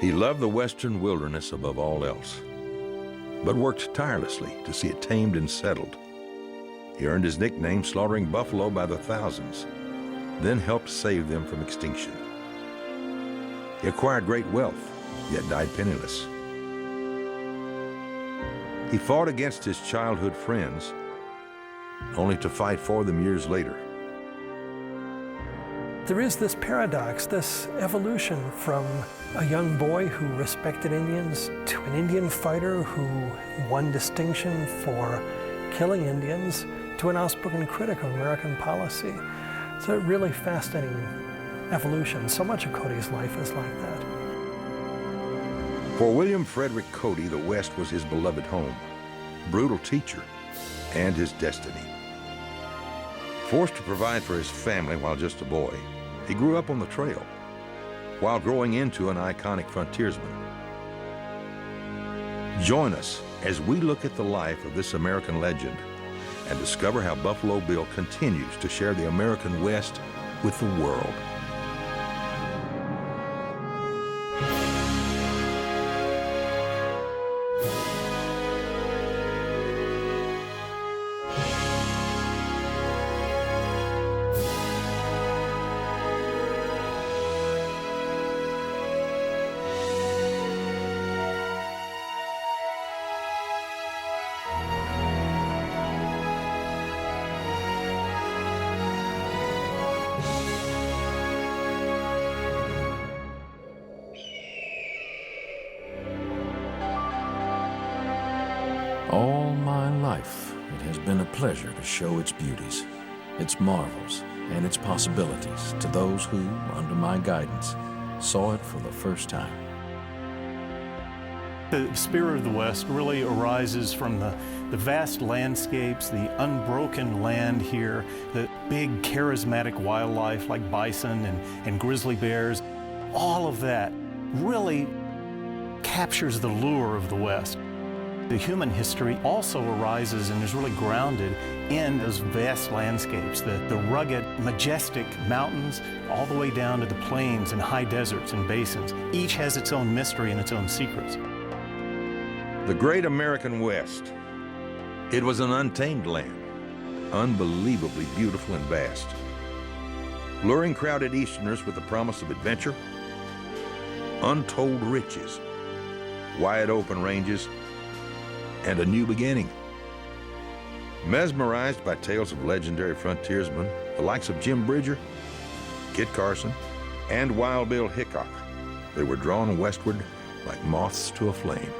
He loved the western wilderness above all else, but worked tirelessly to see it tamed and settled. He earned his nickname slaughtering buffalo by the thousands, then helped save them from extinction. He acquired great wealth, yet died penniless. He fought against his childhood friends, only to fight for them years later. There is this paradox, this evolution from a young boy who respected Indians to an Indian fighter who won distinction for killing Indians to an outspoken critic of American policy. It's a really fascinating evolution. So much of Cody's life is like that. For William Frederick Cody, the West was his beloved home, brutal teacher, and his destiny. Forced to provide for his family while just a boy, he grew up on the trail while growing into an iconic frontiersman. Join us as we look at the life of this American legend and discover how Buffalo Bill continues to share the American West with the world. All my life, it has been a pleasure to show its beauties, its marvels, and its possibilities to those who, under my guidance, saw it for the first time. The spirit of the West really arises from the vast landscapes, the unbroken land here, the big charismatic wildlife like bison and grizzly bears. All of that really captures the lure of the West. The human history also arises and is really grounded in those vast landscapes, the rugged, majestic mountains, all the way down to the plains and high deserts and basins. Each has its own mystery and its own secrets. The great American West. It was an untamed land, unbelievably beautiful and vast, luring crowded Easterners with the promise of adventure, untold riches, wide open ranges, and a new beginning. Mesmerized by tales of legendary frontiersmen, the likes of Jim Bridger, Kit Carson, and Wild Bill Hickok, they were drawn westward like moths to a flame.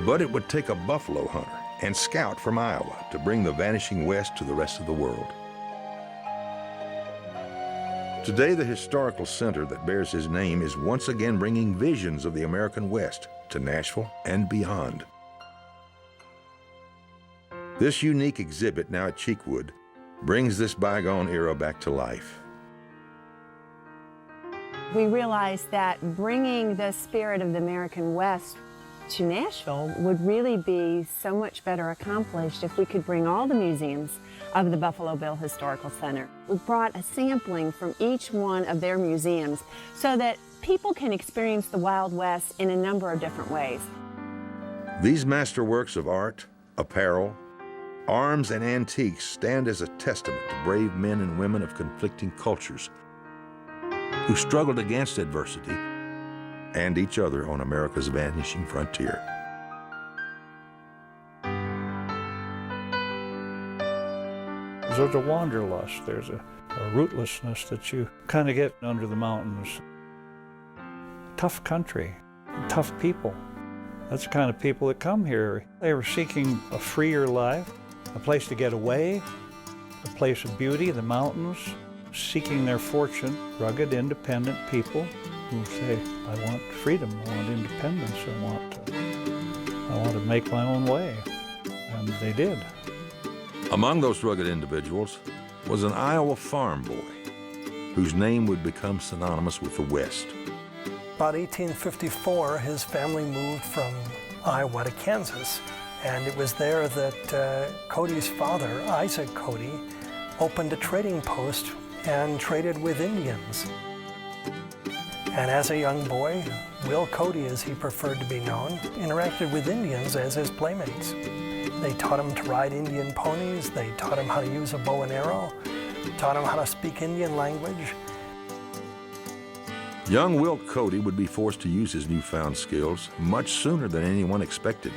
But it would take a buffalo hunter and scout from Iowa to bring the vanishing West to the rest of the world. Today, the historical center that bears his name is once again bringing visions of the American West to Nashville and beyond. This unique exhibit, now at Cheekwood, brings this bygone era back to life. We realized that bringing the spirit of the American West to Nashville would really be so much better accomplished if we could bring all the museums of the Buffalo Bill Historical Center. We brought a sampling from each one of their museums so that people can experience the Wild West in a number of different ways. These masterworks of art, apparel, arms, and antiques stand as a testament to brave men and women of conflicting cultures who struggled against adversity and each other on America's vanishing frontier. There's a wanderlust, there's a rootlessness that you kind of get under the mountains. Tough country, tough people. That's the kind of people that come here. They were seeking a freer life, a place to get away, a place of beauty, the mountains, seeking their fortune. Rugged, independent people who say, I want freedom, I want independence, I want to make my own way. And they did. Among those rugged individuals was an Iowa farm boy whose name would become synonymous with the West. About 1854, his family moved from Iowa to Kansas, and it was there that Cody's father, Isaac Cody, opened a trading post and traded with Indians. And as a young boy, Will Cody, as he preferred to be known, interacted with Indians as his playmates. They taught him to ride Indian ponies, they taught him how to use a bow and arrow, taught him how to speak Indian language. Young Will Cody would be forced to use his newfound skills much sooner than anyone expected.